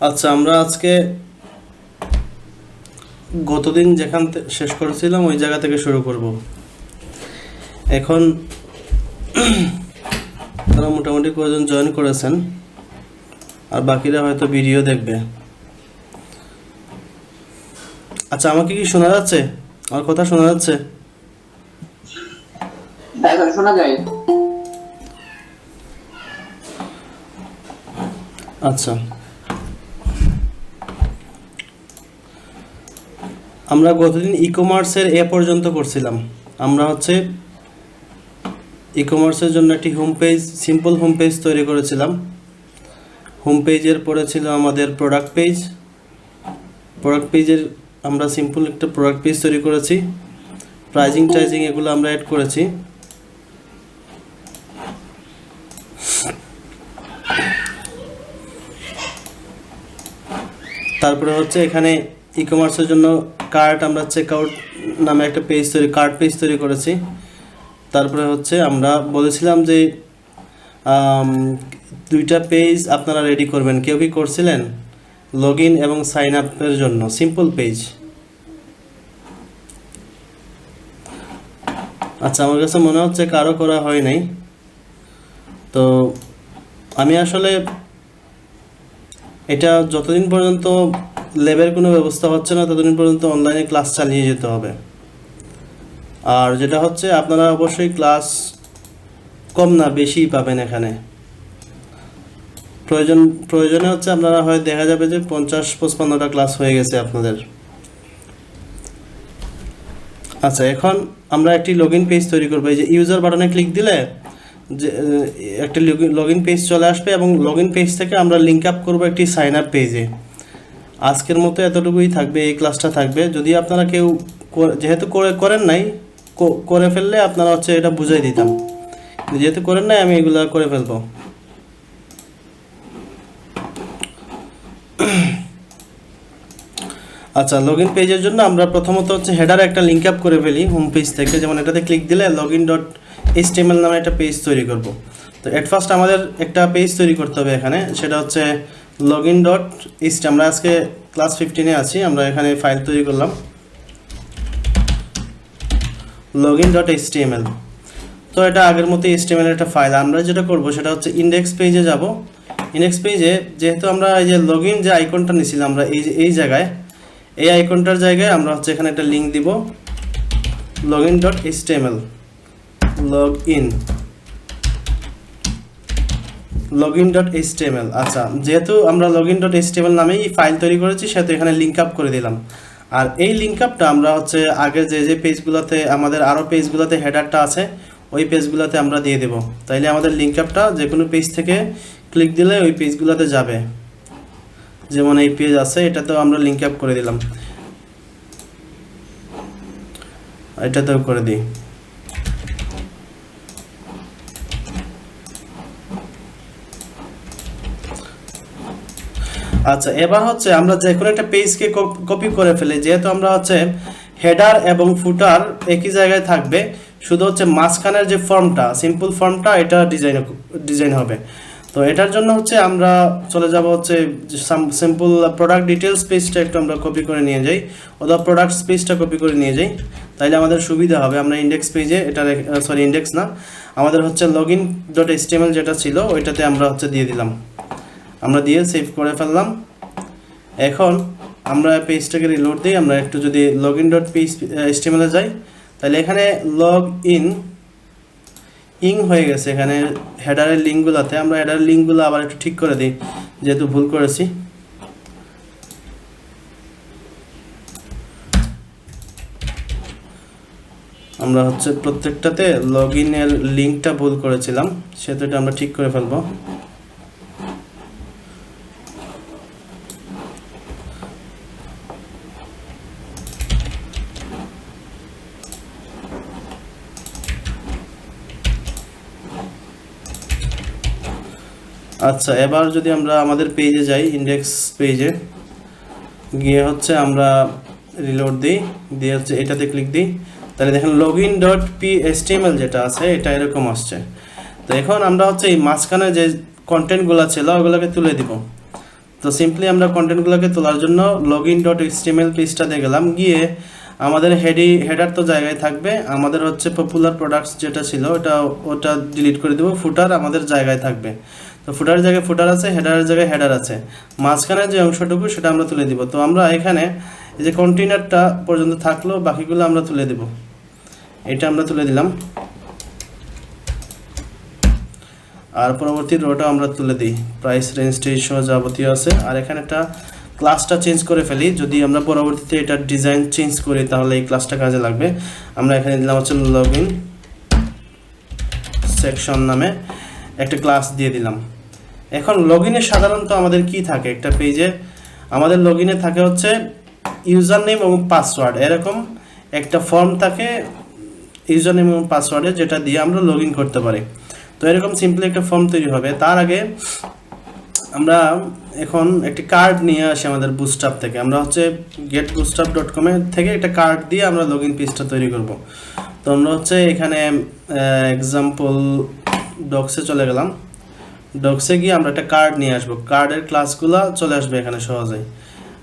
আচ্ছা, আমরা আজকে গতদিন যেখান শেষ করেছিলাম ওই জায়গা থেকে শুরু করব। এখন তারা মোটামুটি কয়েকজন জয়েন করেছেন, আর বাকিরা হয়তো ভিডিও দেখবে। আচ্ছা, আমাকে কি শোনা যাচ্ছে? আমার কথা শোনা যাচ্ছে? শোনা যায়। আচ্ছা, আমরা গতদিন ই কমার্সের এ পর্যন্ত করছিলাম। আমরা ই কমার্সের জন্য একটি home page, simple home page তৈরি করেছিলাম। হোম পেজের পরে ছিল আমাদের প্রোডাক্ট পেজ। প্রোডাক্ট পেজের আমরা সিম্পল একটা প্রোডাক্ট পেজ তৈরি করেছি। প্রাইজিং টাইজিং এগুলো আমরা অ্যাড করেছি। তারপরে এখানে ই কমার্সের জন্য কার্ট, আমরা চেকআউট নামে একটা পেজ কার্ট পেজ তৈরি করেছি। তারপরে আমরা বলেছিলাম যে দুইটা পেজ আপনারা রেডি করবেন। কেউ কি করছিলেন? লগ ইন এবং সাইন আপের জন্য সিম্পল পেজ। আচ্ছা, আমার কাছে মনে হচ্ছে কারো করা হয় নাই। তো আমি আসলে এটা যতদিন পর্যন্ত ল্যাবের কোনো ব্যবস্থা হচ্ছে না ততদিন পর্যন্ত অনলাইনে ক্লাস চালিয়ে যেতে হবে। আর যেটা আপনারা অবশ্যই ক্লাস কম না বেশিই পাবেন এখানে। প্রয়োজনে আপনারা হয় দেখা যাবে যে 50-55টা ক্লাস হয়ে গেছে আপনাদের। আচ্ছা, এখন আমরা একটি লগ ইন পেজ তৈরি করবো। এই যে ইউজার বাটনে ক্লিক দিলে যে একটা লগ ইন পেজ চলে আসবে, এবং লগ ইন পেজ থেকে আমরা লিঙ্ক আপ করবো একটি সাইন আপ পেজে। আজকের মতো এতটুকুই থাকবে, এই ক্লাসটা থাকবে। যদি আপনারা কেউ যেহেতু করেন নাই, করে ফেললে আপনারা এটা বুঝাই দিতাম। যেহেতু করেন নাই, আমি এগুলো করে ফেলবো। আচ্ছা, লগ ইন পেজের জন্য আমরা প্রথমত হেডারে একটা লিঙ্ক আপ করে ফেলি হোম পেজ থেকে। যেমন এটাতে ক্লিক দিলে login.html নামে একটা পেজ তৈরি করব। তো এট ফার্স্ট আমাদের একটা পেজ তৈরি করতে হবে এখানে, সেটা login.html। আমরা আজকে ক্লাস 15-এ আছি, আমরা এখানে ফাইল তৈরি করলাম login.html। তো এটা আগের মতো HTML এর একটা ফাইল। আমরা যেটা করব সেটা ইন্ডেক্স পেজে যাব। ইন্ডেক্স পেজে যেহেতু আমরা এই যে লগইন যে আইকনটা নিয়েছিলাম, আমরা এই জায়গায়, এই আইকনটার জায়গায় আমরা এখানে একটা লিঙ্ক দিব, login.html। login.html। আচ্ছা, যেহেতু আমরা login.html নামেই ফাইল তৈরি করেছি, সেহেতু এখানে লিঙ্ক আপ করে দিলাম। আর এই লিঙ্ক আপটা আমরা আগে যে পেজগুলোতে, আমাদের আরও পেজগুলোতে হেডারটা আছে, ওই পেজগুলোতে আমরা দিয়ে দেব। তাইলে আমাদের লিঙ্ক আপটা যে কোনো পেজ থেকে ক্লিক দিলে ওই পেজগুলোতে যাবে। যেমন এই পেজ আছে, এটাতেও আমরা লিঙ্ক আপ করে দিলাম, এটাতেও করে দিই। আচ্ছা, এবার আমরা যে কোনো একটা পেজকে কপি করে ফেলি। যেহেতু আমরা হেডার এবং ফুটার একই জায়গায় থাকবে, শুধু মাঝখানের যে ফর্মটা, সিম্পল ফর্মটা, এটা ডিজাইন হবে। তো এটার জন্য আমরা চলে যাব সিম্পল প্রোডাক্ট ডিটেলস পেজটা একটু আমরা কপি করে নিয়ে যাই, অথবা প্রোডাক্টস পেজটা কপি করে নিয়ে যাই, তাইলে আমাদের সুবিধা হবে। আমরা ইন্ডেক্স পেজে এটা, সরি ইন্ডেক্স না, আমাদের login.html যেটা ছিল ওইটাতে আমরা দিয়ে দিলাম। আমরা দিয়ে সেভ করে ফেললাম। এখন আমরা পেজটাকে রিলোড দিই। আমরা একটু যদি login.html এ যাই, তাহলে এখানে লগ ইন হয়ে গেছে। এখানে হেডারের লিঙ্কগুলোতে আমরা হেডারের লিঙ্কগুলো আবার একটু ঠিক করে দিই, যেহেতু ভুল করেছি। আমরা প্রত্যেকটাতে লগ ইনের লিঙ্কটা ভুল করেছিলাম, সেহেতু এটা আমরা ঠিক করে ফেলবো। আচ্ছা, এবার যদি আমরা আমাদের পেজে যাই, ইন্ডেক্স পেজে গিয়ে আমরা রিলোড দিই, দিয়ে এটাতে ক্লিক দিই, তাহলে দেখেন login.html যেটা আছে এটা এরকম আসছে। তো এখন আমরা এই মাঝখানে যে কন্টেন্টগুলো ছিল ওগুলোকে তুলে দিব। তো সিম্পলি আমরা কন্টেন্টগুলোকে তোলার জন্য login.html পেজটাতে গেলাম, গিয়ে আমাদের হেডার তো জায়গায় থাকবে, আমাদের হচ্ছে পপুলার প্রোডাক্টস যেটা ছিল ওটা ডিলিট করে দেবো, ফুটার আমাদের জায়গায় থাকবে। তো ফুটারের জায়গায় ফুটার আছে, হেডারের জায়গায় হেডার আছে, মাঝখানে যে অংশটুকু সেটা আমরা তুলে দিব। তো আমরা এখানে এই যে কন্টেইনারটা পর্যন্ত থাকলো, বাকিগুলো আমরা তুলে দেব। এটা আমরা তুলে দিলাম, আর পরবর্তী রোটা আমরা তুলে দিই, প্রাইস রেঞ্জ সহ যাবতীয় আছে। আর এখানে একটা ক্লাসটা চেঞ্জ করে ফেলি, যদি আমরা পরবর্তীতে এটা ডিজাইন চেঞ্জ করি তাহলে এই ক্লাসটা কাজে লাগবে। আমরা এখানে দিলাম হচ্ছে লগইন সেকশন নামে একটা ক্লাস দিয়ে দিলাম। এখন লগইনে সাধারণত আমাদের কি থাকে, একটা পেজে আমাদের লগইনে থাকে হচ্ছে ইউজার নেম এবং পাসওয়ার্ড, এরকম একটা ফর্ম থাকে ইউজার নেম এবং পাসওয়ার্ডে, যেটা দিয়ে আমরা লগইন করতে পারি। তো এরকম সিম্পলি একটা ফর্ম তৈরি হবে। তার আগে আমরা এখন একটি কার্ড নিয়ে আসি আমাদের বুটস্ট্র্যাপ থেকে। আমরা হচ্ছে getbootstrap.com থেকে একটা কার্ড দিয়ে আমরা লগইন পেজটা তৈরি করব। তো আমরা হচ্ছে এখানে এক্সাম্পল ডক্সে চলে গেলাম, ডক্সে গিয়ে আমরা একটা কার্ড নিয়ে আসবো, কার্ডের ক্লাসগুলো চলে আসবে এখানে সহজেই।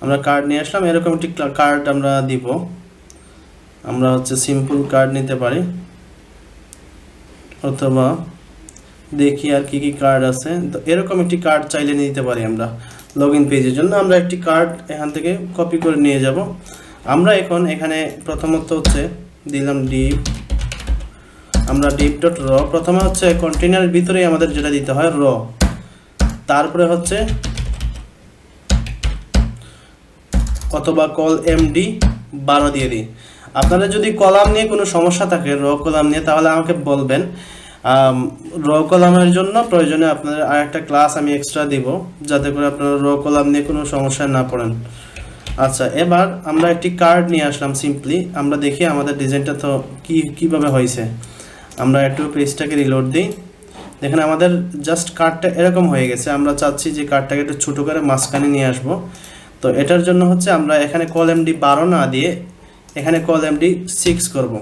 আমরা কার্ড নিয়ে আসলাম, এরকম একটি কার্ড আমরা দিব। আমরা হচ্ছে সিম্পল কার্ড নিতে পারি, অথবা দেখি আর কি কি কার্ড আছে। তো এরকম একটি কার্ড চাইলে নিতে পারি আমরা লগইন পেজের জন্য। আমরা একটি কার্ড এখান থেকে কপি করে নিয়ে যাব। আমরা এখন এখানে প্রথমত হচ্ছে দিলাম ডিপ, আমরা div.raw, প্রথমে হচ্ছে কন্টেইনারের ভিতরেই আমাদের যেটা দিতে হয় র, তারপরে হচ্ছে অথবা কল এমডি 12 দিয়ে দিই। আপনাদের যদি কলাম নিয়ে কোনো সমস্যা থাকে র কলাম নিয়ে, তাহলে আমাকে বলবেন। র কলামের জন্য প্রয়োজনে আপনাদের আরেকটা ক্লাস আমি এক্সট্রা দিব, যাতে করে আপনারা র কলাম নিয়ে কোনো সমস্যায় না পড়েন। আচ্ছা, এবার আমরা একটি কার্ড নিয়ে আসলাম সিম্পলি। আমরা দেখি আমাদের ডিজাইনটা তো কিভাবে হয়েছে। আমরা একটু পেজটাকে রিলোড দিই, দেখেন আমাদের জাস্ট কার্ডটা এরকম হয়ে গেছে। আমরা চাচ্ছি যে কার্ডটাকে একটু ছোটো করে মাঝখানে নিয়ে আসবো। তো এটার জন্য হচ্ছে আমরা এখানে কল এমডি 12 না দিয়ে এখানে কল এমডি 6 করব।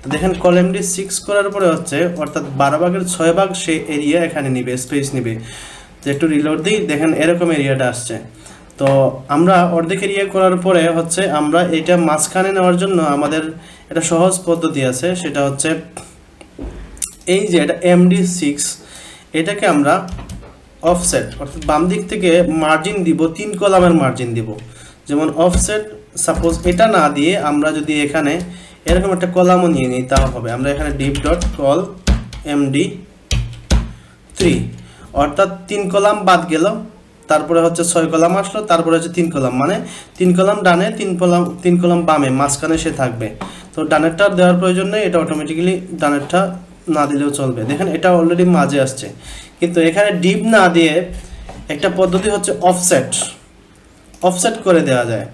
তো দেখেন কল এমডি 6 করার পরে হচ্ছে অর্থাৎ 12/6 সে এরিয়া এখানে নিবে, স্পেস নিবে। তো একটু রিলোড দিই, দেখেন এরকম এরিয়াটা আসছে। তো আমরা অর্ধেক এরিয়া করার পরে হচ্ছে আমরা এটা মাঝখানে নেওয়ার জন্য আমাদের একটা সহজ পদ্ধতি আছে, সেটা হচ্ছে এই যে এটা MD6, এটাকে আমরা অফসেট অর্থাৎ বাম দিক থেকে মার্জিন দিব, 3 কলামের মার্জিন দিব। যেমন অফসেট, সাপোজ এটা না দিয়ে আমরা যদি এখানে এরকম একটা কলামও নিয়ে নিই তাও হবে। আমরা এখানে div.col MD3, অর্থাৎ 3 কলাম বাদ গেল, তারপরে হচ্ছে 6 কলাম আসলো, তারপরে হচ্ছে 3 কলাম, মানে 3 কলাম ডানে 3 কলাম বামে, মাঝখানে সে থাকবে। তো ডানেরটা দেওয়ার প্রয়োজন নেই, এটা অটোমেটিক্যালি ডানেরটা না দিলেও চলবে। দেখেন এটা অলরেডি মাঝে আসছে, কিন্তু এখানে ডিপ না দিয়ে একটা পদ্ধতি হচ্ছে অফসেট করে দেওয়া যায়,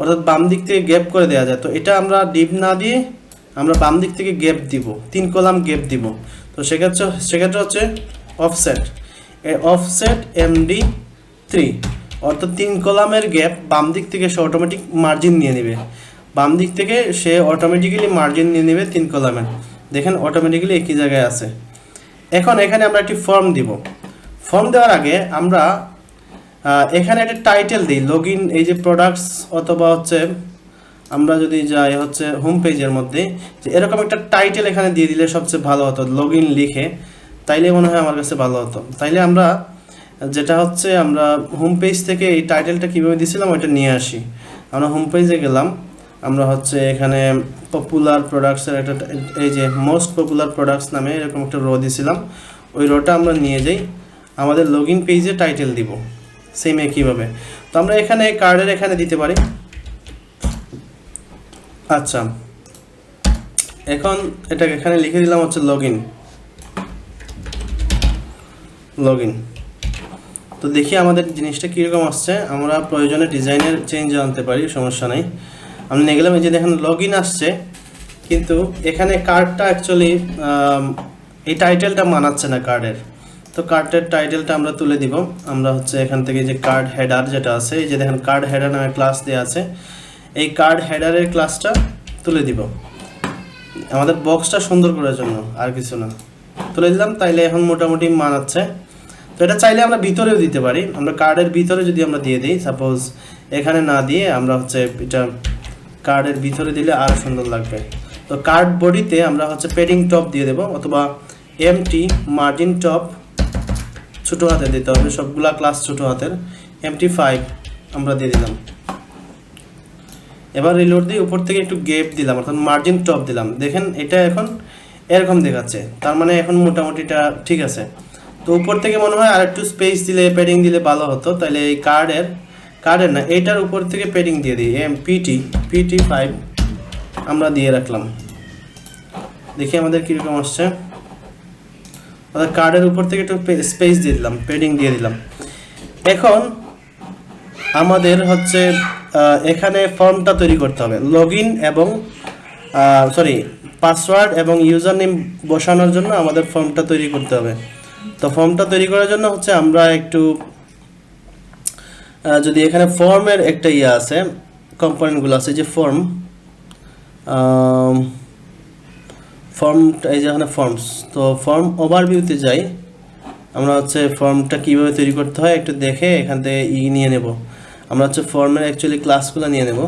অর্থাৎ বাম দিক থেকে গ্যাপ করে দেওয়া যায়। তো এটা আমরা ডিপ না দিয়ে আমরা বাম দিক থেকে গ্যাপ দিব, 3 কলাম গ্যাপ দিব। তো সেক্ষেত্রে হচ্ছে অফসেট, অফসেট MD3, অর্থাৎ 3 কলামের গ্যাপ বাম দিক থেকে সে অটোমেটিক মার্জিন নিয়ে নেবে, বাম দিক থেকে সে অটোমেটিক্যালি মার্জিন নিয়ে নেবে 3 কলামের। দেখেন অটোমেটিক্যালি একই জায়গায় আছে। এখন এখানে আমরা একটি ফর্ম দিব। ফর্ম দেওয়ার আগে আমরা এখানে একটা টাইটেল দিই, লগইন এই যে প্রোডাক্টস, অথবা হচ্ছে আমরা যদি যাই হচ্ছে হোম পেজের মধ্যে, যে এরকম একটা টাইটেল এখানে দিয়ে দিলে সবচেয়ে ভালো হতো, লগইন লিখে, তাইলে মনে হয় আমার কাছে ভালো হতো। তাইলে আমরা যেটা হচ্ছে আমরা হোম পেজ থেকে এই টাইটেলটা কীভাবে দিয়েছিলাম ওইটা নিয়ে আসি। আমরা হোম পেজে গেলাম, আমরা হচ্ছে এখানে পপুলার প্রোডাক্টসের একটা এই যে মোস্ট পপুলার প্রোডাক্টস নামে এরকম একটা রো দিয়েছিলাম, ওই রোটা আমরা নিয়ে যাই, আমাদের লগইন পেজে টাইটেল দিব সেম একইভাবে। তো আমরা এখানে কার্ডের এখানে দিতে পারি। আচ্ছা, এখন এটাকে এখানে লিখে দিলাম হচ্ছে লগইন। তো দেখি আমাদের জিনিসটা কীরকম আসছে। আমরা প্রয়োজনে ডিজাইনের চেঞ্জ আনতে পারি, সমস্যা নেই। আমি নিয়ে গেলাম, এই যে দেখেন লগইন আসছে, কিন্তু এখানে কার্ডটা অ্যাকচুয়ালি এই টাইটেলটা মানাচ্ছে না কার্ডের। তো কার্ডের টাইটেলটা আমরা তুলে দিব। আমরা হচ্ছে এখান থেকে যে কার্ড হেডার যেটা আছে, এই যে দেখেন কার্ড হেডার নামে ক্লাস দেওয়া আছে, এই কার্ড হেডারের ক্লাসটা তুলে দিব আমাদের বক্সটা সুন্দর করার জন্য, আর কিছু না। তুলে দিলাম, তাইলে এখন মোটামুটি মানাচ্ছে। তো এটা চাইলে আমরা ভিতরেও দিতে পারি, আমরা কার্ডের ভিতরে যদি আমরা দিয়ে দিই, সাপোজ এখানে না দিয়ে আমরা হচ্ছে এটা কার্ডের ভিতরে দিলে আরও সুন্দর লাগবে। তো কার্ড বডিতে আমরা হচ্ছে পেডিং টপ দিয়ে দেবো, অথবা এমটি মার্জিন টপ ছোটো হাতে দিতে হবে, সবগুলা ক্লাস ছোটো হাতের, MT5 আমরা দিয়ে দিলাম। এবার রিলোড দিয়ে উপর থেকে একটু গ্যাপ দিলাম, অর্থাৎ মার্জিন টপ দিলাম। দেখেন এটা এখন এরকম দেখাচ্ছে, তার মানে এখন মোটামুটি এটা ঠিক আছে। তো উপর থেকে মনে হয় আর একটু স্পেস দিলে, প্যাডিং দিলে ভালো হতো। তাহলে এই কার্ডের না, এইটার উপর থেকে প্যাডিং দিয়ে দিই, PT5 আমরা দিয়ে রাখলাম। দেখি আমাদের কীরকম আসছে। অর্থাৎ কার্ডের উপর থেকে একটু স্পেস দিয়ে দিলাম, প্যাডিং দিয়ে দিলাম। এখন আমাদের হচ্ছে এখানে ফর্মটা তৈরি করতে হবে, লগ ইন এবং পাসওয়ার্ড এবং ইউজার নেম বসানোর জন্য আমাদের ফর্মটা তৈরি করতে হবে। তো ফর্মটা তৈরি করার জন্য হচ্ছে আমরা একটু যদি এখানে ফর্মের একটা আছে, কম্পোনেন্টগুলো আছে, যে ফর্ম এই যে এখানে ফর্মস, তো ফর্ম ওভারভিউতে যাই, আমরা হচ্ছে ফর্মটা কীভাবে তৈরি করতে হয় একটু দেখে এখান থেকে নিয়ে নেব। আমরা হচ্ছে ফর্মের অ্যাকচুয়ালি ক্লাসগুলো নিয়ে নেব।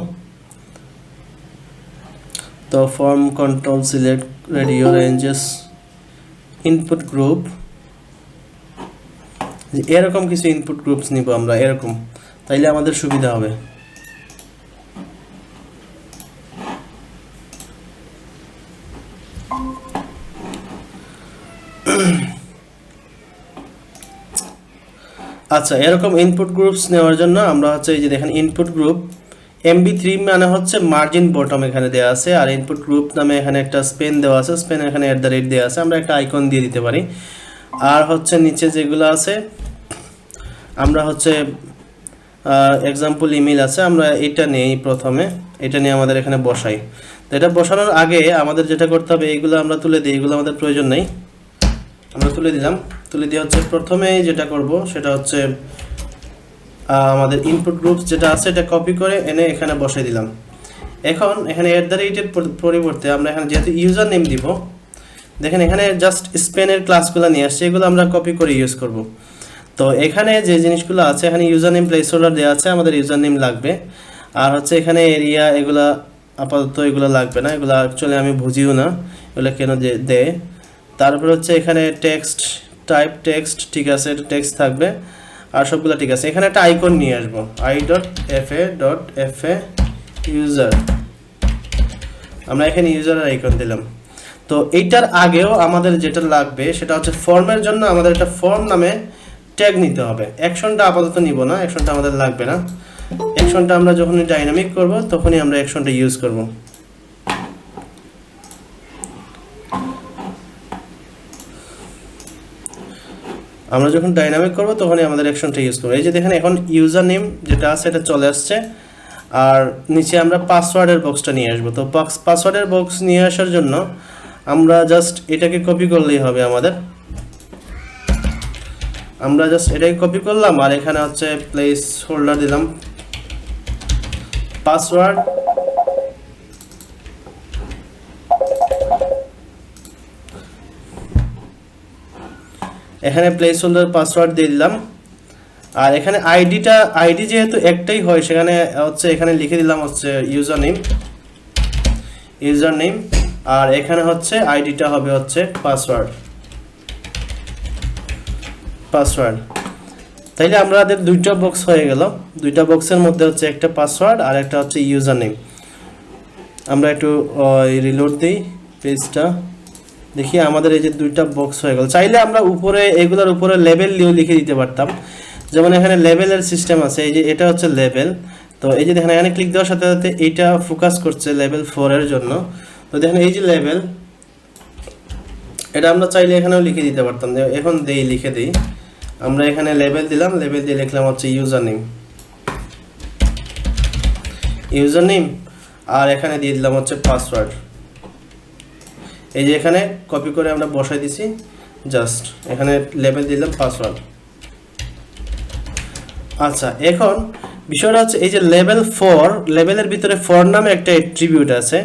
তো form control select radio ranges input group, এরকম কিছু ইনপুট গ্রুপস নিব আমরা এরকম, তাইলে আমাদের সুবিধা হবে। আচ্ছা, এরকম ইনপুট গ্রুপস নেওয়ার জন্য আমরা হচ্ছে এই যে দেখেন ইনপুট গ্রুপ MB3 মানে হচ্ছে মার্জিন বটম এখানে দেওয়া আছে, আর ইনপুট গ্রুপ নামে এখানে একটা স্পেন দেওয়া আছে, স্পেন এখানে @ দেওয়া আছে, আমরা একটা আইকন দিয়ে দিতে পারি। আর হচ্ছে নিচে যেগুলো আছে আমরা হচ্ছে এক্সাম্পল ইমেল আছে, আমরা এটা নেই, প্রথমে এটা নিয়ে আমাদের এখানে বসাই। তো এটা বসানোর আগে আমাদের যেটা করতে হবে, এইগুলো আমরা তুলে দিই, এগুলো আমাদের প্রয়োজন নেই, আমরা তুলে দিলাম। তুলে দিয়ে হচ্ছে প্রথমেই যেটা করব সেটা হচ্ছে আমাদের ইনপুট গ্রুপস যেটা আছে এটা কপি করে এনে এখানে বসাই দিলাম। এখন এখানে @ পরিবর্তে আমরা এখানে যেহেতু ইউজার নেম দিব, দেখেন এখানে জাস্ট স্পেনের ক্লাসগুলো নিয়ে আসছে, এগুলো আমরা কপি করে ইউজ করব। তো এখানে যে জিনিসগুলো আছে, এখানে ইউজার নেম প্লেস হোল্ডার দেওয়া আছে, আমাদের ইউজার নেম লাগবে। আর হচ্ছে এখানে এরিয়া, এগুলা আপাতত এগুলো লাগবে না, এগুলো অ্যাকচুয়ালি আমি বুঝিও না এগুলো কেন দেয়। তারপর হচ্ছে এখানে টেক্সট টাইপ, টেক্সট ঠিক আছে, এটা টেক্সট থাকবে, আর সবগুলো ঠিক আছে। এখানে একটা আইকন নিয়ে আসবো, i.fa ইউজার, আমরা এখানে ইউজারের আইকন দিলাম। তো এইটার আগেও আমাদের যেটা লাগবে সেটা হচ্ছে ফর্মের জন্য আমাদের একটা ফর্ম নামে ট্যাগ নিতে হবে। অ্যাকশনটা আপাতত নিব না, অ্যাকশনটা আমাদের লাগবে না। অ্যাকশনটা আমরা যখনই ডাইনামিক করব তখনই আমরা অ্যাকশনটা ইউজ করব। আমরা যখন ডাইনামিক করব তখনই আমাদের অ্যাকশনটা ইউজ করব। এই যে দেখেন এখন ইউজার নেম যেটা আছে এটা চলে আসছে, আর নিচে আমরা পাসওয়ার্ডের বক্সটা নিয়ে আসবো। তো পাসওয়ার্ডের বক্স নিয়ে আসার জন্য আমরা জাস্ট এটাকে কপি করলেই হবে আমাদের। আমরা জাস্ট এটাকে কপি করলাম, আর এখানে হচ্ছে প্লেস হোল্ডার দিলাম পাসওয়ার্ড, এখানে প্লেস হোল্ডার পাসওয়ার্ড দিয়ে দিলাম। আর এখানে আইডি যেহেতু একটাই হয়, সেখানে হচ্ছে এখানে লিখে দিলাম হচ্ছে ইউজার নেম, আর এখানে হচ্ছে আইডিটা হবে হচ্ছে পাসওয়ার্ড। তাইলে আমাদের দুইটা বক্স হয়ে গেল, দুইটা বক্সের মধ্যে হচ্ছে একটা পাসওয়ার্ড আর একটা হচ্ছে ইউজার নেম। আমরা একটু রিলোড দিই পেজটা, দেখি আমাদের এই যে দুইটা বক্স হয়ে গেল। চাইলে আমরা উপরে এগুলোর উপরে লেভেল দিয়েও লিখে দিতে পারতাম, যেমন এখানে লেভেলের সিস্টেম আছে। এই যে এটা হচ্ছে লেভেল, তো এই যে দেখেন এখানে ক্লিক দেওয়ার সাথে সাথে এইটা ফোকাস করছে লেভেল 4 এর জন্য। তো দেখেন এই যে লেভেল, এটা আমরা চাইলে এখানেও লিখে দিতে পারতাম, এখন লিখে দিই। আমরা এখানে লেভেল দিলাম, লেভেল দিয়ে লিখলাম হচ্ছে ইউজার নেম, আর এখানে দিয়ে দিলাম হচ্ছে পাসওয়ার্ড। এই যে এখানে কপি করে আমরা বসাই দিছি, জাস্ট এখানে লেভেল দিলাম পাসওয়ার্ড। আচ্ছা, এখন বিষয়টা হচ্ছে এই যে লেভেল 4, লেভেলের ভিতরে 4 নামে একটা অ্যাট্রিবিউট আছে।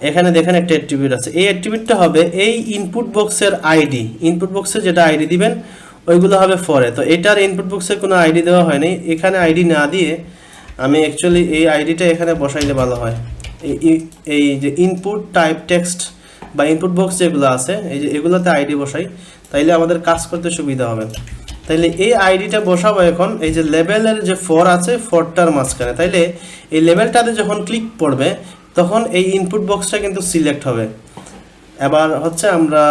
এখানে দেখেন একটা অ্যাট্রিবিউট আছে, এই অ্যাট্রিবিউটটা হবে এই ইনপুট বক্সের আইডি। ইনপুট বক্সে যেটা আইডি দিবেন ওইগুলো হবে ফরে। তো এটার ইনপুট বক্সে কোনো আইডি দেওয়া হয়নি, এখানে আইডি না দিয়ে আমি অ্যাকচুয়ালি এই আইডিটা এখানে বসাইলে ভালো হয়। এই যে ইনপুট টাইপ টেক্সট বা ইনপুট বক্স যেগুলো আছে এই যে এগুলোতে আইডি বসাই, তাইলে আমাদের কাজ করতে সুবিধা হবে। তাইলে এই আইডিটা বসাবো এখন এই যে লেভেলের যে ফর আছে ফরটার মাঝখানে, তাইলে এই লেভেলটাতে যখন ক্লিক পড়বে তখন এই ইনপুট বক্সটা কিন্তু সিলেক্ট হবে। এবার হচ্ছে আমরা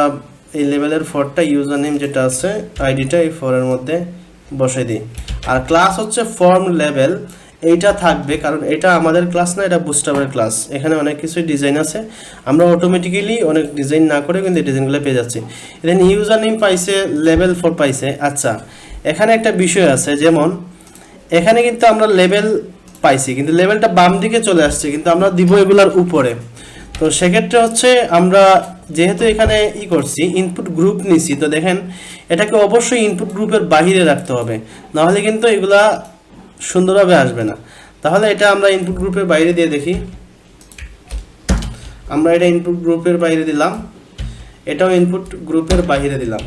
এই লেভেলের ফরটা ইউজার নেম যেটা আছে আইডিটা এই ফরের মধ্যে বসাই দিই। আর ক্লাস হচ্ছে ফর্ম লেভেল, এইটা থাকবে কারণ এটা আমাদের ক্লাস না, এটা বুস্টআপের ক্লাস। এখানে অনেক কিছুই ডিজাইন আছে, আমরা অটোমেটিক্যালি অনেক ডিজাইন না করে কিন্তু ডিজাইনগুলো পেয়ে যাচ্ছি। দেন ইউজার নেম পাইছে, লেভেল 4 পাইছে। আচ্ছা, এখানে একটা বিষয় আছে, যেমন এখানে কিন্তু আমরা লেভেল পাইছি কিন্তু লেভেলটা বাম দিকে চলে আসছে, কিন্তু আমরা দিব এগুলার উপরে। তো সেক্ষেত্রে হচ্ছে আমরা যেহেতু এখানে করছি ইনপুট গ্রুপ নিছি, তো দেখেন এটাকে অবশ্যই ইনপুট গ্রুপের বাহিরে রাখতে হবে, নাহলে কিন্তু এগুলা সুন্দরভাবে আসবে না। তাহলে এটা আমরা ইনপুট গ্রুপের বাইরে দিয়ে দেখি। আমরা এটা ইনপুট গ্রুপের বাইরে দিলাম, এটাও ইনপুট গ্রুপের বাইরে দিলাম।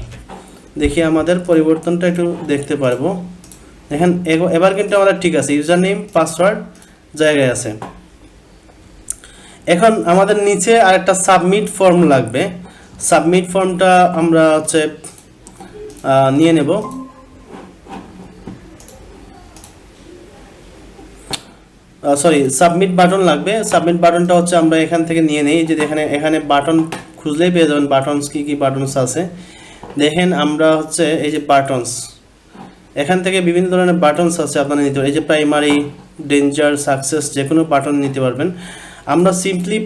দেখি আমাদের পরিবর্তনটা একটু দেখতে পারবো। দেখেন এবার কিন্তু আমাদের ঠিক আছে, ইউজার নেম পাসওয়ার্ড জায়গায় আছে। এখন আমাদের নিচে আরেকটা সাবমিট ফর্ম লাগবে। সাবমিট ফর্মটা আমরা হচ্ছে নিয়ে নেব। সরি, সাবমিট বাটন লাগবে। সাবমিট বাটনটা হচ্ছে আমরা এখান থেকে নিয়ে নেই, যে এখানে বাটন খুঁজলেই পেয়ে যাবেন বাটনস কি বাটনস আছে। দেখেন আমরা হচ্ছে এই যে বাটনস, এখান থেকে বিভিন্ন ধরনের বাটনস আছে আপনারা নিতে পারেন। এই যে প্রাইমারি, ডেঞ্জার, সাকসেস, যে কোনো বাটন নিতে পারবেন। আমরা সিম্পলি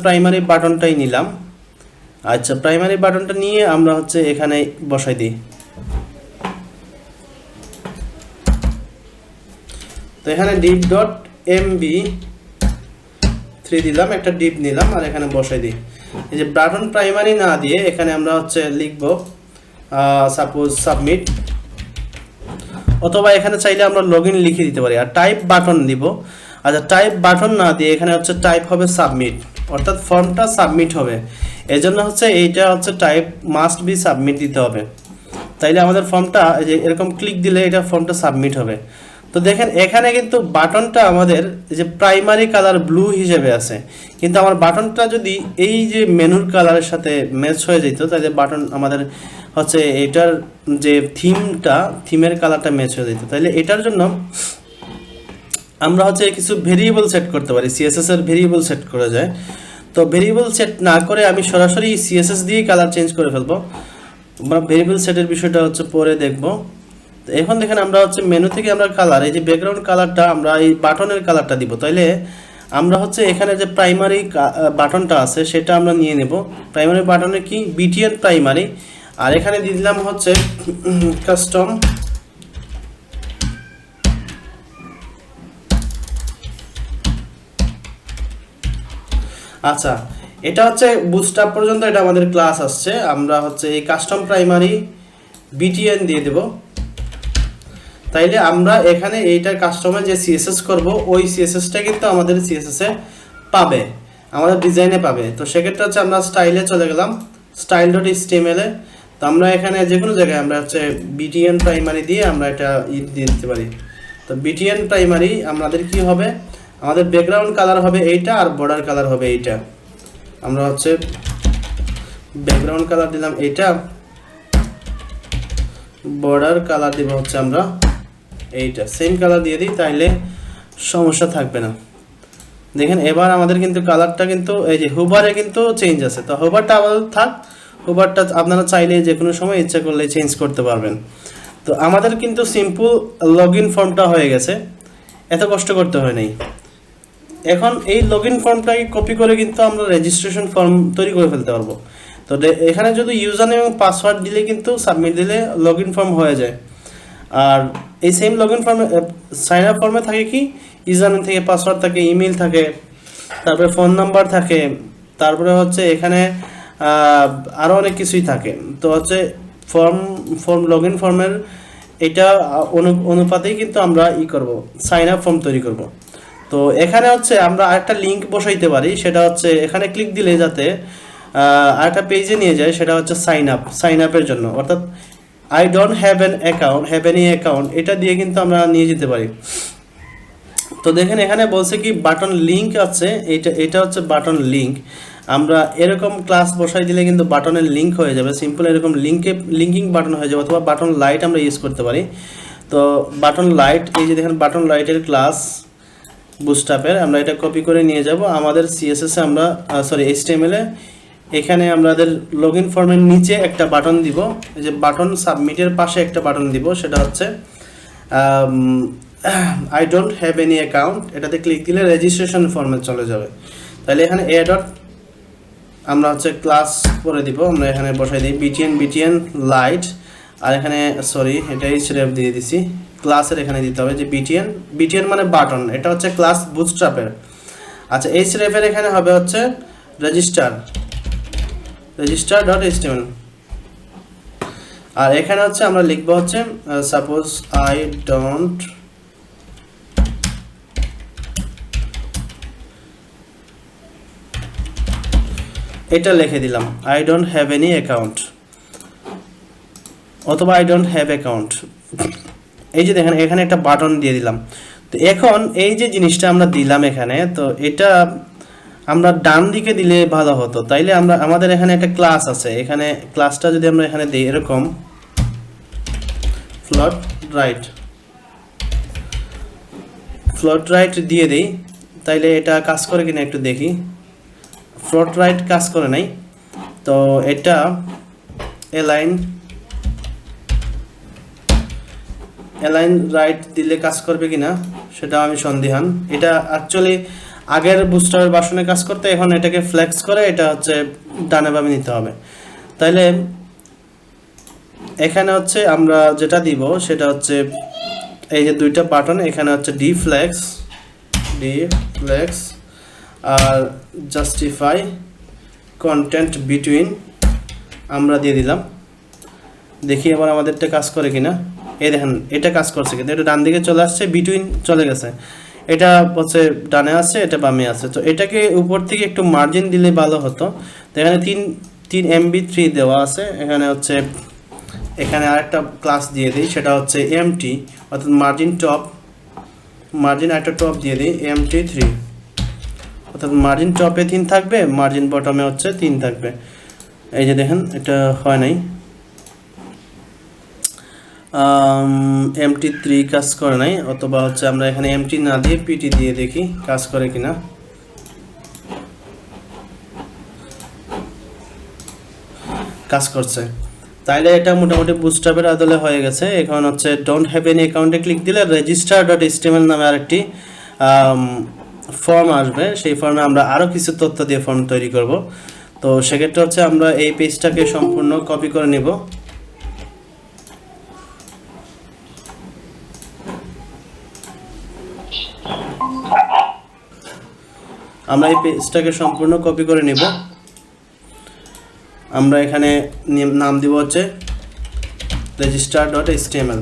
প্রাইমারি বাটনটাই নিলাম। আচ্ছা, প্রাইমারি বাটনটা নিয়ে আমরা হচ্ছে এখানে বসাই দিই। তো এখানে div.mb3 দিলাম, একটা ডিপ নিলাম আর এখানে বসাই দিই। এই যে বাটন প্রাইমারি না দিয়ে এখানে আমরা হচ্ছে লিখব সাপোজ সাবমিট, অথবা এখানে চাইলে আমরা লগইন লিখে দিতে পারি। আর টাইপ বাটন দিব। আচ্ছা, টাইপ বাটন না দিয়ে এখানে হচ্ছে টাইপ হবে সাবমিট, অর্থাৎ ফর্মটা সাবমিট হবে। এই জন্য হচ্ছে এইটা হচ্ছে টাইপ মাস্ট বি সাবমিট দিতে হবে। তাইলে আমাদের ফর্মটা এই যে এরকম ক্লিক দিলে এটা ফর্মটা সাবমিট হবে। তো দেখেন এখানে কিন্তু বাটনটা আমাদের যে প্রাইমারি কালার ব্লু হিসেবে আছে, কিন্তু আমার বাটনটা যদি এই যে মেনুর কালারের সাথে ম্যাচ হয়ে যেত, তাহলে বাটন আমাদের হচ্ছে এটার যে থিমের কালারটা ম্যাচ হয়ে যেত। তাহলে এটার জন্য আমরা হচ্ছে কিছু ভেরিয়েবল সেট করতে পারি। সিএসএস এর ভেরিয়েবল সেট করা যায়। তো ভেরিয়েবল সেট না করে আমি সরাসরি সিএসএস দিয়ে কালার চেঞ্জ করে ফেলবো। আমরা ভেরিয়েবল সেটের বিষয়টা হচ্ছে পরে দেখব। তো এখন দেখেন আমরা হচ্ছে মেনু থেকে আমরা কালার, এই যে ব্যাকগ্রাউন্ড কালারটা আমরা এই বাটনের কালারটা দিব। তাইলে আমরা হচ্ছে এখানে যে প্রাইমারি বাটনটা আছে সেটা আমরা নিয়ে নেব। প্রাইমারি বাটনে কি বিটিএন প্রাইমারি, আর এখানে দিয়ে দিলাম হচ্ছে কাস্টম। আচ্ছা, এটা হচ্ছে বুটস্ট্র্যাপ পর্যন্ত এটা আমাদের ক্লাস আসছে। আমরা হচ্ছে এই কাস্টম প্রাইমারি বিটিএন দিয়ে দেব। তাইলে আমরা এখানে এইটার কাস্টমার যে সিএসএস করব ওই সিএসএসটা কিন্তু আমাদের সিএসএস এ পাবে, আমাদের ডিজাইনে পাবে। তো সেক্ষেত্রে হচ্ছে আমরা স্টাইলে চলে গেলাম, style.html এ। তো আমরা এখানে যে কোনো জায়গায় আমরা হচ্ছে বিটিএন প্রাইমারি দিয়ে আমরা এটা দিয়ে দিতে পারি। তো বিটিএন প্রাইমারি আমাদের কি হবে, আমাদের ব্যাকগ্রাউন্ড কালার হবে এইটা আর বর্ডার কালার হবে এইটা। আমরা হচ্ছে ব্যাকগ্রাউন্ড কালার দিলাম এইটা, বর্ডার কালার দিব হচ্ছে আমরা এইটা, সেম কালার দিয়ে দিই, তাইলে সমস্যা থাকবে না। দেখেন এবার আমাদের কিন্তু কালারটা কিন্তু এই যে হুবারে কিন্তু চেঞ্জ আছে। তো হুবারটা আমাদের থাক, হুবারটা আপনারা চাইলে যে কোনো সময় ইচ্ছা করলে চেঞ্জ করতে পারবেন। তো আমাদের কিন্তু সিম্পল লগইন ফর্মটা হয়ে গেছে, এত কষ্ট করতে হয় নাই। এখন এই লগইন ফর্মটাকে কপি করে কিন্তু আমরা রেজিস্ট্রেশন ফর্ম তৈরি করে ফেলতে পারবো। তো এখানে যদি ইউজার নেম এবং পাসওয়ার্ড দিলে কিন্তু সাবমিট দিলে লগইন ফর্ম হয়ে যায়। আর এই সেম লগইন ফর্মে সাইন আপ ফর্মে থাকে কি ইউজার নেম থেকে পাসওয়ার্ড থাকে, ইমেল থাকে, তারপরে ফোন নাম্বার থাকে, তারপরে হচ্ছে এখানে আরও অনেক কিছুই থাকে। তো হচ্ছে ফর্ম লগইন ফর্মের এটা অনুপাতেই কিন্তু আমরা করব সাইন আপ ফর্ম তৈরি করব। তো এখানে হচ্ছে আমরা আরেকটা লিঙ্ক বসাইতে পারি, সেটা হচ্ছে এখানে ক্লিক দিলে যাতে আরেকটা পেজে নিয়ে যায়, সেটা হচ্ছে সাইন আপের জন্য। অর্থাৎ I don't have an account, have any account, এটা দিয়ে কিন্তু আমরা নিয়ে যেতে পারি। তো দেখেন এখানে বলছে কি বাটন লিঙ্ক আছে, এটা হচ্ছে বাটন লিঙ্ক। আমরা এরকম ক্লাস বসাই দিলে কিন্তু বাটনের লিঙ্ক হয়ে যাবে, সিম্পল এরকম লিঙ্কিং বাটন হয়ে যাবে, অথবা বাটন লাইট আমরা ইউজ করতে পারি। তো বাটন লাইট, এই যে দেখেন বাটন লাইটের ক্লাস বুটস্ট্র্যাপের, আমরা এটা কপি করে নিয়ে যাব আমাদের সিএসএস এ, আমরা এইচটিএমএল এ। এখানে আমাদের লগইন ফর্মের নিচে একটা বাটন দিব, এই যে বাটন সাবমিটের পাশে একটা বাটন দিব, সেটা হচ্ছে I don't have any account. এটাতে ক্লিক দিলে রেজিস্ট্রেশন ফর্মে চলে যাবে। তাহলে এখানে এ ডট আমরা হচ্ছে ক্লাস করে দিব, আমরা এখানে বসাই দিই বিটিএন লাইট, আর এখানে এটা এইচরেফ দিয়ে দিছি, ক্লাসের এখানে দিতে হবে যে বিটিএন মানে বাটন, এটা হচ্ছে ক্লাস বুটস্ট্র্যাপের। আচ্ছা, এইচরেফের এখানে হবে হচ্ছে রেজিস্টার ডট এইচটিএমএল, আর এখানে হচ্ছে আমরা লিখবো হচ্ছে সাপোজ আই ডোন্ট এটা লিখে দিলাম I don't have any account, অথবা আই ডোন্ট হ্যাভ অ্যাকাউন্ট। এই যে দেখেন এখানে একটা বাটন দিয়ে দিলাম। তো এখন এই যে জিনিসটা আমরা দিলাম এখানে, তো এটা আমরা ডান দিকে দিলে ভালো হতো। তাইলে আমাদের এখানে একটা ক্লাস আছে, এখানে ক্লাসটা যদি আমরা এখানে দিই এরকম ফ্লোট রাইট দিয়ে দিই, তাইলে এটা কাজ করে কিনা একটু দেখি। ফ্লোট রাইট কাজ করে নাই, তো এটা অ্যালাইন রাইট দিলে কাজ করবে কিনা সেটা আমি সন্দিহান। এটা অ্যাকচুয়ালি আগের বুস্টারের ভার্সনে কাজ করতে, এখন এটাকে ফ্লেক্স করে এটা হচ্ছে ডানে বামে নিতে হবে। তাইলে এখানে হচ্ছে আমরা যেটা দিব সেটা হচ্ছে এই যে দুইটা বাটন, এখানে হচ্ছে ডি ফ্লেক্স আর জাস্টিফাই কন্টেন্ট বিটুইন আমরা দিয়ে দিলাম। দেখি এবার আমাদেরটা কাজ করে কিনা। এই দেখেন এটা কাজ করছে, কিন্তু এটা ডান দিকে চলে আসছে, বিটুইন চলে গেছে, এটা হচ্ছে ডানে আছে, এটা বামে আছে। তো এটাকে উপর থেকে একটু মার্জিন দিলে ভালো হতো। তো এখানে 3 MB3 দেওয়া আছে, এখানে হচ্ছে এখানে আরেকটা ক্লাস দিয়ে দিই, সেটা হচ্ছে এমটি, অর্থাৎ মার্জিন একটা টপ দিয়ে দিই MT3, অর্থাৎ মার্জিন টপে 3 থাকবে, মার্জিন বটমে হচ্ছে 3 থাকবে। এই যে দেখেন এটা হয় নাই, MT3 কাজ করে নাই, অথবা হচ্ছে আমরা এখানে MT না দিয়ে PT দিয়ে দেখি কাজ করে কিনা। কাজ করছে, তাইলে এটা মোটামুটি বুটস্ট্র্যাপের আদলে হয়ে গেছে। এখন হচ্ছে ডোন্ট হ্যাভ এনি অ্যাকাউন্টে ক্লিক দিলে রেজিস্টার ডট এইচটিএমএল নামে আরেকটি ফর্ম আসবে, সেই ফর্মে আমরা আরও কিছু তথ্য দিয়ে ফর্ম তৈরি করব। তো সেক্ষেত্রে হচ্ছে আমরা এই পেজটাকে সম্পূর্ণ কপি করে নিব, আমরা এই পেজটাকে সম্পূর্ণ কপি করে নিব। আমরা এখানে নাম দিব হচ্ছে রেজিস্টার ডট এইচটিএমএল।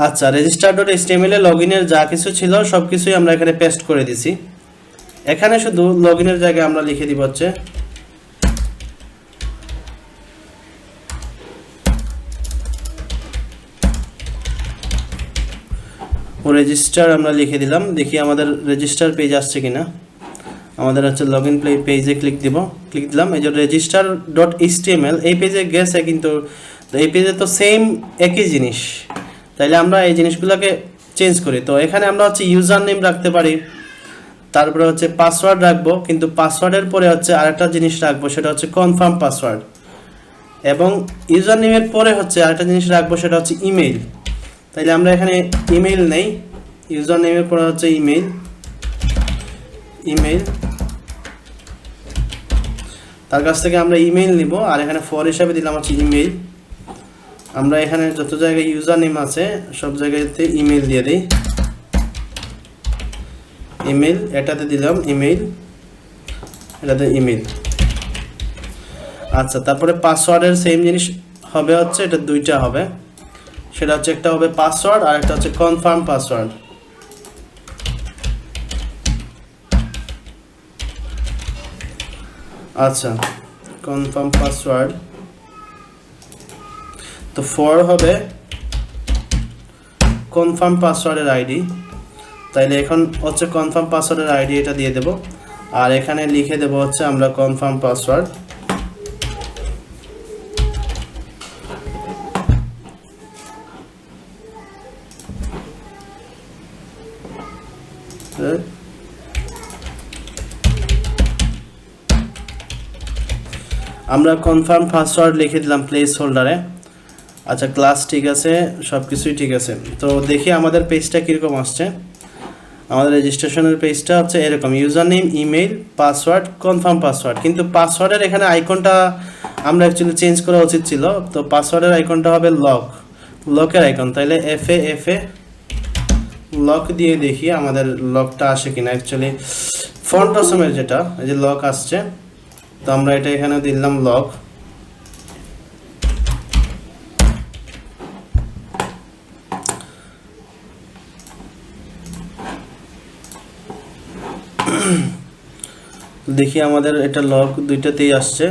আচ্ছা, রেজিস্টার ডট এইচটিএমএল এ লগইনের যা কিছু ছিল সব কিছুই আমরা এখানে পেস্ট করে দিছি। এখানে শুধু লগইনের জায়গায় আমরা লিখে দিব হচ্ছে রেজিস্টার, আমরা লিখে দিলাম। দেখি আমাদের রেজিস্টার পেজ আসছে কিনা। আমাদের হচ্ছে লগইন পেজে ক্লিক দিলাম, এই যে রেজিস্টার ডট এইচটিএমএল এই পেজে গেছে, কিন্তু এই পেজে তো সেম একই জিনিস, তাইলে আমরা এই জিনিসগুলোকে চেঞ্জ করি। তো এখানে আমরা হচ্ছে ইউজার নেম রাখতে পারি, তারপরে হচ্ছে পাসওয়ার্ড রাখবো, কিন্তু পাসওয়ার্ডের পরে হচ্ছে আরেকটা জিনিস রাখবো, সেটা হচ্ছে কনফার্ম পাসওয়ার্ড, এবং ইউজার নেমের পরে হচ্ছে আরেকটা জিনিস রাখবো, সেটা হচ্ছে ইমেইল। তাইলে আমরা এখানে ইমেইল নেই, ইউজার নেমের পরে হচ্ছে ইমেইল, তার কাছ থেকে আমরা ইমেইল নিব, আর এখানে ফর হিসাবে দিলাম হচ্ছে ইমেইল। আমরা এখানে যত জায়গায় ইউজার নেম আছে সব জায়গাতে ইমেইল দিয়ে দিই, ইমেইল, এটাতে দিলাম ইমেইল, এটাতে ইমেইল। আচ্ছা, তারপরে পাসওয়ার্ডের সেম জিনিস হবে হচ্ছে, এটা দুইটা হবে, সেটা হচ্ছে একটা হবে পাসওয়ার্ড আর একটা হচ্ছে কনফার্ম পাসওয়ার্ড। আচ্ছা, কনফার্ম পাসওয়ার্ড, তো 4 হবে কনফার্ম পাসওয়ার্ডের আইডি। তাইলে এখন হচ্ছে কনফার্ম পাসওয়ার্ডের আইডি এটা দিয়ে দেব, আর এখানে লিখে দেব হচ্ছে আমরা কনফার্ম পাসওয়ার্ড। আমরা কনফার্ম পাসওয়ার্ড লিখে দিলাম প্লেস হোল্ডারে। আচ্ছা, ক্লাস ঠিক আছে, সব কিছুই ঠিক আছে। তো দেখি আমাদের পেজটা কীরকম আসছে। আমাদের রেজিস্ট্রেশনের পেজটা হচ্ছে এরকম, user name, email, password, confirm password. কিন্তু পাসওয়ার্ডের এখানে আইকনটা আমরা অ্যাকচুয়ালি চেঞ্জ করা উচিত ছিল। তো পাসওয়ার্ডের আইকনটা হবে লকের আইকন। তাইলে এফএ লক দিয়ে দেখি আমাদের লকটা আসে কিনা। অ্যাকচুয়ালি ফন্ট অসমের যেটা এই যে লক আসছে, তো আমরা এটা এখানে দিলাম লক। দেখি আমাদের এটা লক দুইটাতেই আসছে।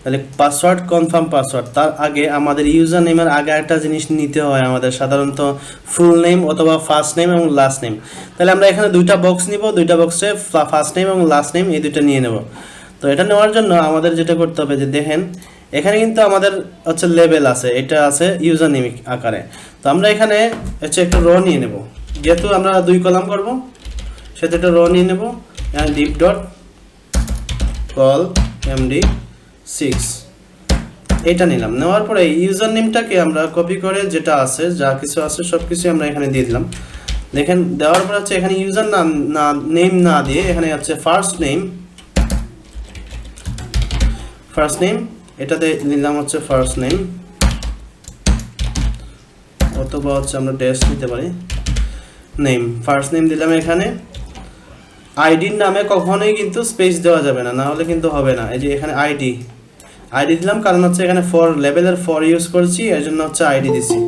তাহলে পাসওয়ার্ড, কনফার্ম পাসওয়ার্ড, তার আগে আমাদের ইউজার নেমের আগে একটা জিনিস নিতে হয় আমাদের, সাধারণত ফুল নেম অথবা ফার্স্ট নেম এবং লাস্ট নেম। তাহলে আমরা এখানে দুইটা বক্স নিব, দুইটা বক্সে ফার্স্ট নেম এবং লাস্ট নেম এই দুইটা নিয়ে নেব। তো এটা নেওয়ার জন্য আমাদের যেটা করতে হবে যে দেখেন এখানে কিন্তু আমাদের হচ্ছে লেবেল আছে, এটা আছে ইউজার নেম আকারে। তো আমরা এখানে হচ্ছে একটা র নিয়ে নেব, যেহেতু আমরা 2 কলাম করব সেটা একটা র নিয়ে নেব। ডিপ ডট কল md6 এটা নিলাম। নেওয়ার পরে ইউজার নেমটাকে আমরা কপি করে যেটা আছে, যা কিছু আছে সব কিছু আমরা এখানে দিয়ে দিলাম। দেখেন দেওয়ার পর হচ্ছে এখানে ইউজার নেম না দিয়ে এখানে হচ্ছে ফার্স্ট নেম এটাতে নিলাম হচ্ছে ফার্স্ট নেম, অথবা হচ্ছে আমরা ড্যাশ নিতে পারি নেম। ফার্স্ট নেম দিলাম এখানে। আইডির নামে কখনোই কিন্তু স্পেস দেওয়া যাবে না, না হলে কিন্তু হবে না। এই যে এখানে আইডি দিলাম, কারণ হচ্ছে এখানে ফর লেভেলের ফর ইউজ করছি, এর জন্য হচ্ছে আইডি দিছি।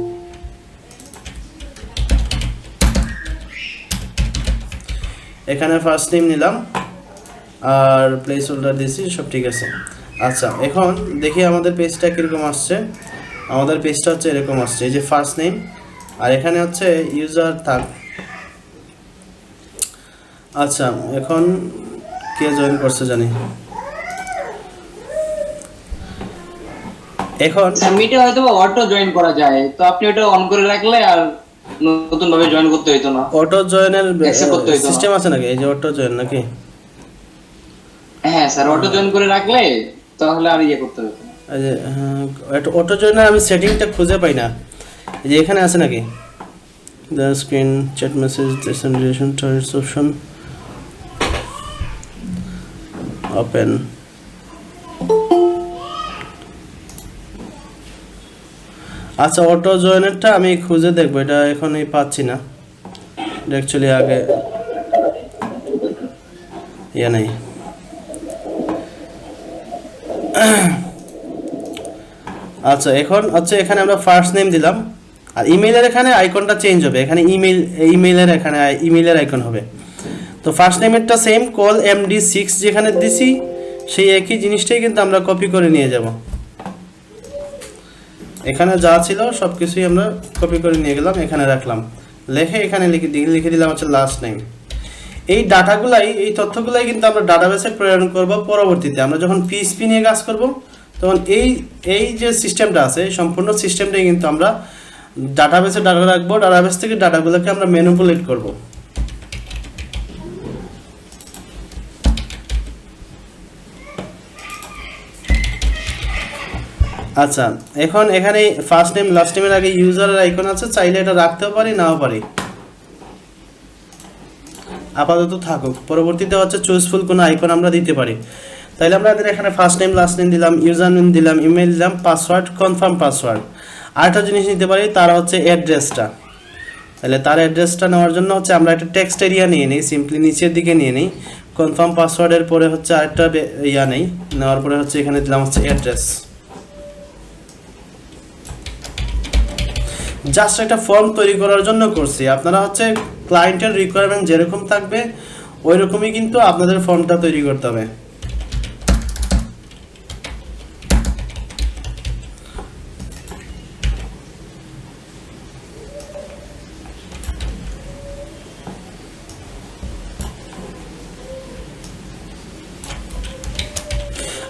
এখানে ফার্স্ট নেম নিলাম আর প্লেস হোল্ডার দিছি, সব ঠিক আছে। আচ্ছা, এখন দেখি আমাদের পেজটা কীরকম আসছে। আমাদের পেজটা হচ্ছে এরকম আসছে, এই যে ফার্স্ট নেম আর এখানে হচ্ছে ইউজার থাক। আচ্ছা, এখন কে জয়েন করছে জানি। এখন মিটে হয়তো অটো জয়েন করা যায়, তো আপনি ওটা অন করে রাখলে আর নতুন ভাবে জয়েন করতে হইতো না। অটো জয়েনের সিস্টেম আছে নাকি? এই যে অটো জয়েন নাকি? হ্যাঁ স্যার, অটো জয়েন করে রাখলে তাহলে আর ইয়ে করতে হতো না। এই যে অটো জয়েনের আমি সেটিংটা খুঁজে পাই না। এই যে এখানে আছে নাকি? দ্য স্ক্রিন চ্যাট মেসেজ ডিসেন্ডেশন টার্স অপশন ওপেন। আচ্ছা, অটো জয়েনেরটা আমি খুঁজে দেখবো, এটা এখনই পাচ্ছি না। অ্যাকচুয়ালি আগে ইয়ে নেই। আচ্ছা, এখন হচ্ছে এখানে আমরা ফার্স্ট নেম দিলাম আর ইমেইলের এখানে আইকনটা চেঞ্জ হবে। এখানে ইমেইলের এখানে ইমেইলের আইকন হবে। তো ফার্স্ট নেমেরটা সেম, কল md6 যেখানে দিছি সেই একই জিনিসটাই কিন্তু আমরা কপি করে নিয়ে যাব। এখানে যা ছিল সব কিছুই আমরা কপি করে নিয়ে গেলাম, এখানে রাখলাম, লিখে এখানে লিখে দিলাম হচ্ছে লাস্ট নেম। এই ডাটাগুলাই, এই তথ্যগুলাই কিন্তু আমরা ডাটাবেসে প্রেরণ করব পরবর্তীতে। আমরা যখন পিএইচপি নিয়ে কাজ করব তখন এই যে সিস্টেমটা আছে সম্পূর্ণ সিস্টেমটাই কিন্তু আমরা ডাটাবেসে ডাটা রাখবো, ডাটাবেস থেকে ডাটাগুলোকে আমরা ম্যানিপুলেট করব। আচ্ছা, এখন এখানে ফার্স্ট নেম লাস্ট নেমের আগে ইউজারের আইকন আছে, চাইলে এটা রাখতেও পারি নাও পারি, আপাতত থাকুক। পরবর্তীতে হচ্ছে চুজফুল কোনো আইকন আমরা দিতে পারি। তাইলে আমরা এখানে ফার্স্ট নেম লাস্ট নেম দিলাম, ইউজার নেম দিলাম, ইমেল দিলাম, পাসওয়ার্ড, কনফার্ম পাসওয়ার্ড। আরেকটা জিনিস নিতে পারি, তার হচ্ছে অ্যাড্রেসটা। তাহলে তার অ্যাড্রেসটা নেওয়ার জন্য হচ্ছে আমরা একটা টেক্সট এরিয়া নিয়ে নিই, সিম্পলি নিচের দিকে নিয়ে নিই। কনফার্ম পাসওয়ার্ডের পরে হচ্ছে আরেকটা ইয়া নেই, নেওয়ার পরে হচ্ছে এখানে দিলাম হচ্ছে অ্যাড্রেস। জাস্ট একটা ফর্ম তৈরি করার জন্য করছি। আপনারা হচ্ছে ক্লায়েন্টের রিকোয়ারমেন্ট যেরকম থাকবে ওই রকমই কিন্তু আপনাদের ফর্মটা তৈরি করতে হবে।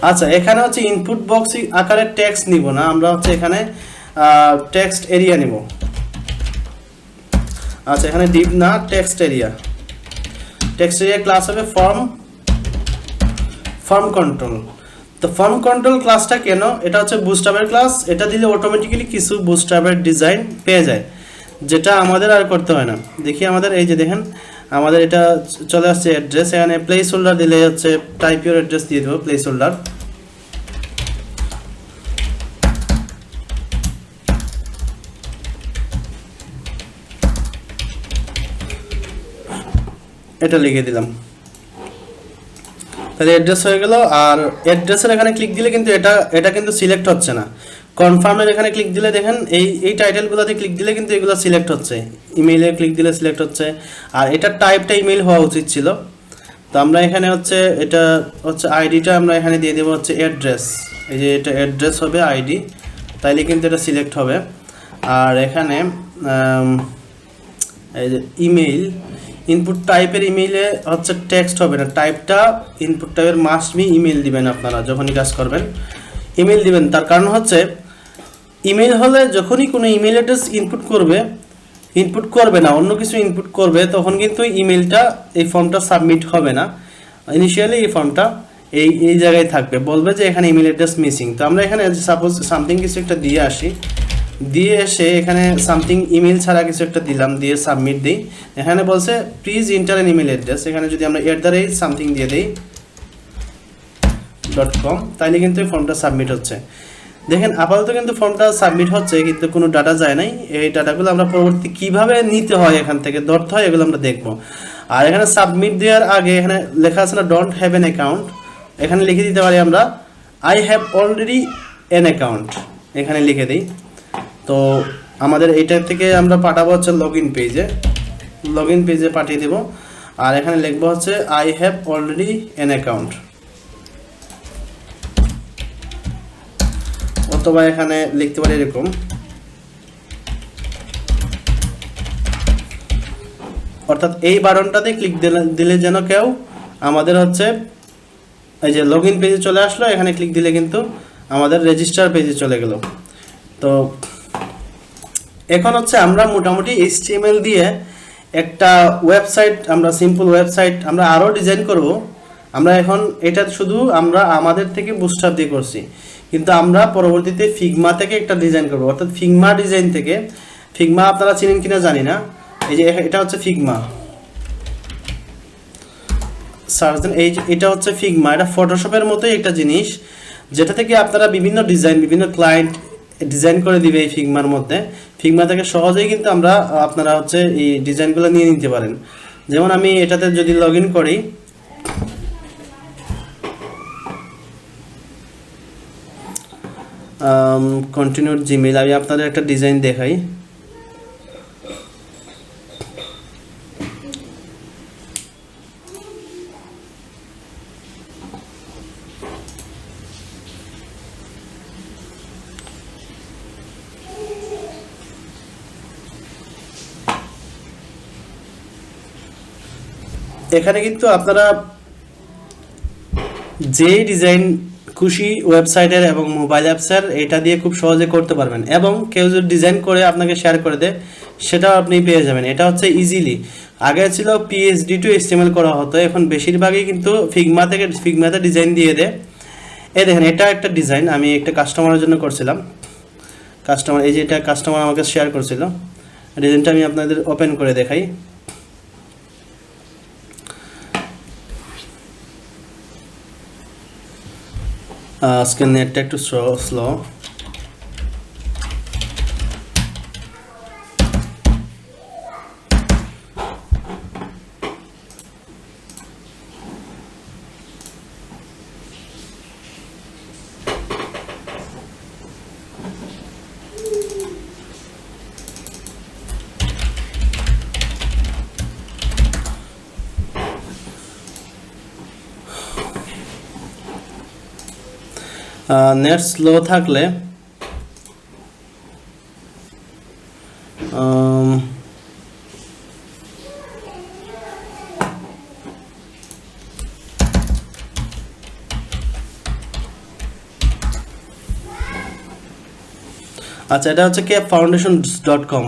আচ্ছা, এখানে হচ্ছে ইনপুট বক্স আকারে টেক্সট নিব না, আমরা হচ্ছে এখানে টেক্সট এরিয়া নিব। আচ্ছা, এখানে ডিভ না, টেক্সট এরিয়া ক্লাস হবে ফর্ম কন্ট্রোল। তো ফর্ম কন্ট্রোল ক্লাসটা কেন, এটা হচ্ছে বুটস্ট্র্যাপের ক্লাস, এটা দিলে অটোমেটিক্যালি কিছু বুটস্ট্র্যাপের ডিজাইন পেয়ে যায়, যেটা আমাদের আর করতে হয় না। দেখি আমাদের এই যে দেখেন আমাদের এটা চলে আসছে অ্যাড্রেস, এখানে প্লেস হোল্ডার দিলে হচ্ছে টাইপ ইউর অ্যাড্রেস দিয়ে দেবো, প্লেস হোল্ডার। এটা লিখে দিলাম, তাহলে অ্যাড্রেস হয়ে গেল। আর অ্যাড্রেসের এখানে ক্লিক দিলে কিন্তু এটা কিন্তু সিলেক্ট হচ্ছে না। কনফার্মের এখানে ক্লিক দিলে দেখেন এই টাইটেলগুলোতে ক্লিক দিলে কিন্তু এগুলো সিলেক্ট হচ্ছে, ইমেইলে ক্লিক দিলে সিলেক্ট হচ্ছে। আর এটা টাইপটা ইমেইল হওয়া উচিত ছিল। তো আমরা এখানে হচ্ছে এটা হচ্ছে আইডিটা আমরা এখানে দিয়ে দেবো হচ্ছে অ্যাড্রেস, এই যে এটা অ্যাড্রেস হবে আইডি, তাইলে কিন্তু এটা সিলেক্ট হবে। আর এখানে এই যে ইমেইল, ইনপুট টাইপের ইমেইলে হচ্ছে টেক্সট হবে না, টাইপটা ইনপুট টাইপের মাস্ট বি ইমেইল দিবেন। আপনারা যখনই কাজ করবেন ইমেইল দিবেন, তার কারণ হচ্ছে ইমেইল হলে যখনই কোনো ইমেইল অ্যাড্রেস ইনপুট করবে না, অন্য কিছু ইনপুট করবে, তখন কিন্তু ইমেইলটা এই ফর্মটা সাবমিট হবে না। ইনিশিয়ালি এই ফর্মটা এই জায়গায় থাকবে, বলবে যে এখানে ইমেইল অ্যাড্রেস মিসিং। তো আমরা এখানে সাপোজ সামথিং কিছু একটা দিয়ে আসি, দিয়ে এসে এখানে সামথিং ইমেল ছাড়া কিছু একটা দিলাম, দিয়ে সাবমিট দিই। এখানে বলছে please inter N email address, এখানে যদি আমরা @সামথিং দিয়ে দিই .com, তাইলে কিন্তু এই ফর্মটা সাবমিট হচ্ছে। দেখেন আপাতত কিন্তু ফর্মটা সাবমিট হচ্ছে, কিন্তু কোনো ডাটা যায় নাই। এই ডাটাগুলো আমরা পরবর্তী কিভাবে নিতে হয়, এখান থেকে ধরতে হয়, এগুলো আমরা দেখব। আর এখানে সাবমিট দেওয়ার আগে এখানে লেখা আছে না ডোন্ট হ্যাভ এন অ্যাকাউন্ট, এখানে লিখে দিতে পারি আমরা I have already N account, এখানে লিখে দিই। তো আমাদের এইটা থেকে আমরা পাঠাবো হচ্ছে লগ ইন পেজে পাঠিয়ে দেব। আর এখানে লিখবো হচ্ছে I have already N account, অথবা এখানে লিখতে পারি এরকম অর্থাৎ এই বাটনটাতে ক্লিক দিলে যেন কেউ আমাদের হচ্ছে এই যে লগ ইন পেজে চলে আসলো, এখানে ক্লিক দিলে কিন্তু আমাদের রেজিস্টার পেজে চলে গেল। তো এখন হচ্ছে আমরা মোটামুটি HTML দিয়ে একটা ওয়েবসাইট, আমরা সিম্পল ওয়েবসাইট আমরা আরও ডিজাইন করব। আমরা এখন এটা শুধু আমরা আমাদের থেকে বুটস্ট্র্যাপ দিয়ে করছি, কিন্তু আমরা পরবর্তীতে ফিগমা থেকে একটা ডিজাইন করব, অর্থাৎ ফিগমা ডিজাইন থেকে। ফিগমা আপনারা চিনেন কিনা জানি না, এই যে এটা হচ্ছে ফিগমা, সার্চ দেন, এটা হচ্ছে ফিগমা। এটা ফটোশপের মতোই একটা জিনিস, যেটা থেকে আপনারা বিভিন্ন ক্লায়েন্ট ডিজাইন করে দিবে এই ফিগমার মধ্যে। ফিগমা থেকে সহজেই কিন্তু আপনারা হচ্ছে এই ডিজাইনগুলো নিয়ে নিতে পারেন। যেমন আমি এটাতে যদি লগ ইন করি, কন্টিনিউড জিমেইল, আমি আপনাদের একটা ডিজাইন দেখাই। এখানে কিন্তু আপনারা যে ডিজাইন খুশি ওয়েবসাইটের এবং মোবাইল অ্যাপসের এটা দিয়ে খুব সহজে করতে পারবেন, এবং কেউ যদি ডিজাইন করে আপনাকে শেয়ার করে দেয় সেটাও আপনি পেয়ে যাবেন। এটা হচ্ছে ইজিলি, আগে ছিল PSD টু HTML করা হতো, এখন বেশিরভাগই কিন্তু ফিগমাতে ডিজাইন দিয়ে দেয়। এই দেখেন এটা একটা ডিজাইন আমি একটা কাস্টমারের জন্য করছিলাম, এই যে এটা কাস্টমার আমাকে শেয়ার করছিল। ডিজাইনটা আমি আপনাদের ওপেন করে দেখাই। আজকে নেটটা একটু স্লো। নেট স্লো থাকলে আচ্ছা, এটা হচ্ছে capfoundations.com।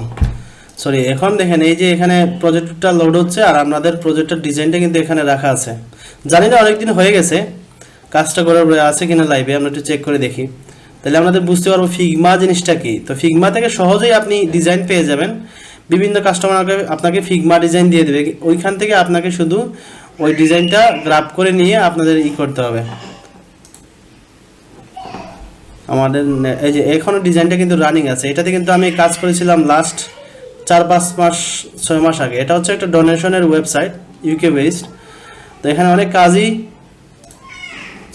সরি, এখন দেখেন এই যে এখানে প্রজেক্টটা লোড হচ্ছে আর আপনাদের প্রজেক্টের ডিজাইনটা কিন্তু এখানে রাখা আছে। জানি না অনেকদিন হয়ে গেছে, কাজটা করে আছে কিনা লাইভে আমরা একটু চেক করে দেখি, তাহলে আমাদের বুঝতে পারবো ফিগমা জিনিসটা কি। তো ফিগমা থেকে সহজেই আপনি ডিজাইন পেয়ে যাবেন। বিভিন্ন কাস্টমার আপনাকে ফিগমা ডিজাইন দিয়ে দেবে, ওইখান থেকে আপনাকে শুধু ওই ডিজাইনটা গ্রাব করে নিয়ে আপনাদের করতে হবে। আমাদের এই যে এখনও ডিজাইনটা কিন্তু রানিং আছে, এটাতে কিন্তু আমি কাজ করেছিলাম লাস্ট 4-5 মাস 6 মাস আগে। এটা হচ্ছে একটা ডোনেশনের ওয়েবসাইট, ইউকে বেসড। তো এখানে অনেক কাজই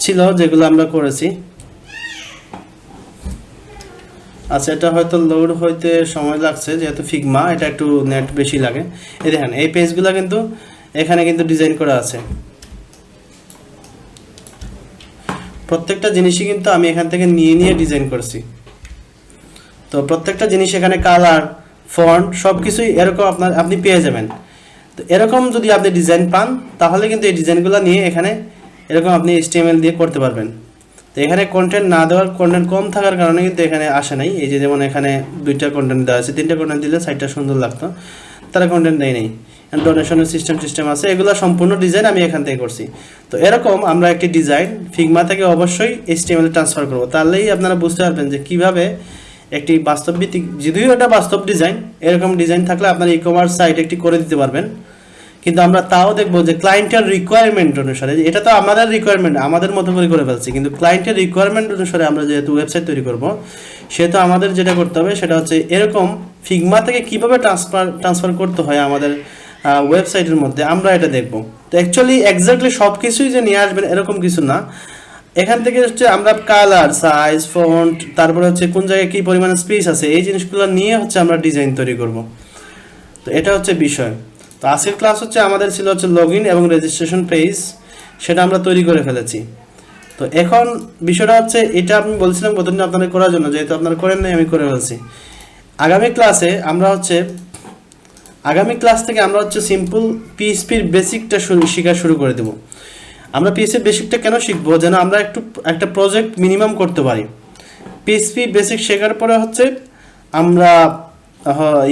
ছিল যেগুলো আমরা করেছি। আচ্ছা, এটা হয়তো লোড হইতে সময় লাগছে, যেহেতু ফিগমা এটা একটু নেট বেশি লাগে। এই দেখেন এই পেজগুলো কিন্তু এখানে কিন্তু ডিজাইন করা আছে। প্রত্যেকটা জিনিসই কিন্তু আমি এখান থেকে নিয়ে ডিজাইন করছি। তো প্রত্যেকটা জিনিস এখানে কালার, ফন্ট সব কিছুই এরকম আপনি পেয়ে যাবেন। তো এরকম যদি আপনি ডিজাইন পান তাহলে কিন্তু এই ডিজাইনগুলো নিয়ে এখানে এরকম আপনি HTML দিয়ে করতে পারবেন। তো এখানে কন্টেন্ট না দেওয়ার, কন্টেন্ট কম থাকার কারণে কিন্তু এখানে আসে নাই। এই যে যেমন এখানে 2টা কন্টেন্ট দেওয়া আছে, 3টা কন্টেন্ট দিলে সাইটটা সুন্দর লাগতো, তারা কন্টেন্ট দেয় নেই। ডোনেশনের সিস্টেম আছে, এগুলো সম্পূর্ণ ডিজাইন আমি এখান থেকে করছি। তো এরকম আমরা একটি ডিজাইন ফিগমা থেকে অবশ্যই HTML ট্রান্সফার করব, তাহলেই আপনারা বুঝতে পারবেন যে কিভাবে একটি বাস্তবভিত্তিক, যদিও এটা বাস্তব ডিজাইন, এরকম ডিজাইন থাকলে আপনার ই-কমার্স সাইট একটি করে দিতে পারবেন। কিন্তু আমরা তাও দেখবো যে ক্লায়েন্টের রিকোয়ারমেন্ট অনুসারে, এটা তো আমাদের রিকোয়ারমেন্ট আমাদের মতো করে ফেলছি, কিন্তু ক্লায়েন্টের রিকোয়ারমেন্ট অনুসারে আমরা যেহেতু ওয়েবসাইট তৈরি করব, সেহেতু আমাদের যেটা করতে হবে সেটা হচ্ছে এরকম ফিগমা থেকে কিভাবে ট্রান্সফার করতে হয় আমাদের ওয়েবসাইটের মধ্যে, আমরা এটা দেখব। তো অ্যাকচুয়ালি এক্স্যাক্টলি সব কিছুই যে নিয়ে আসবেন এরকম কিছু না। এখান থেকে হচ্ছে আমরা কালার, সাইজ, ফন্ট, তারপরে হচ্ছে কোন জায়গায় কী পরিমাণে স্পেস আছে, এই জিনিসগুলো নিয়ে হচ্ছে আমরা ডিজাইন তৈরি করব। তো এটা হচ্ছে বিষয়। তো আজকের ক্লাস হচ্ছে আমাদের ছিল হচ্ছে লগইন এবং রেজিস্ট্রেশন পেজ, সেটা আমরা তৈরি করে ফেলেছি। তো এখন বিষয়টা হচ্ছে এটা আমি বলছিলাম কতদিন আপনাদের করার জন্য, যেহেতু আপনারা করেন নাই আমি করে ফেলছি। আগামী ক্লাস থেকে আমরা হচ্ছে সিম্পল PHPর বেসিকটা শেখা শুরু করে দেব। আমরা PHP বেসিকটা কেন শিখবো, যেন আমরা একটা প্রজেক্ট মিনিমাম করতে পারি। PHP বেসিক শেখার পরে হচ্ছে আমরা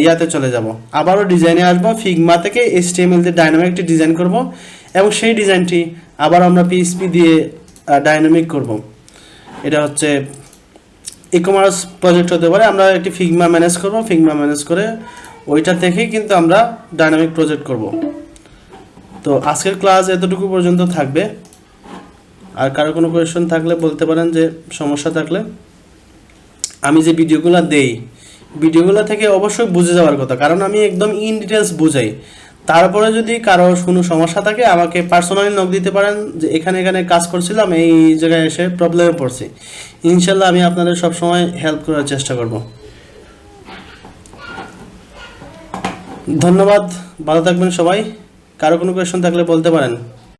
ইয়াতে চলে যাব, আবারও ডিজাইনে আসবো। ফিগমা থেকে HTML দিয়ে ডাইনামিক একটি ডিজাইন করব এবং সেই ডিজাইনটি আবার আমরা PHP দিয়ে ডাইনামিক করব। এটা হচ্ছে ই-কমার্স প্রজেক্ট হতে পারে। আমরা একটি ফিগমা ম্যানেজ করব, ফিগমা ম্যানেজ করে ওইটা থেকেই কিন্তু আমরা ডাইনামিক প্রজেক্ট করব। তো আজকের ক্লাস এতটুকু পর্যন্ত থাকবে। আর কারো কোনো কোয়েশ্চন থাকলে বলতে পারেন, যে সমস্যা থাকলে। আমি যে ভিডিওগুলো দেই, ভিডিওগুলো থেকে অবশ্যই বুঝে যাওয়ার কথা, কারণ আমি একদম ইন ডিটেলস বুঝাই। তারপরে যদি কারো কোনো সমস্যা থাকে আমাকে পার্সোনালি নক দিতে পারেন, যে এখানে কাজ করছিলাম, এই জায়গায় এসে প্রবলেমে পড়ছি। ইনশাল্লাহ আমি আপনাদের সবসময় হেল্প করার চেষ্টা করব। ধন্যবাদ, ভালো থাকবেন সবাই। কারো কোনো কোয়েশ্চন থাকলে বলতে পারেন।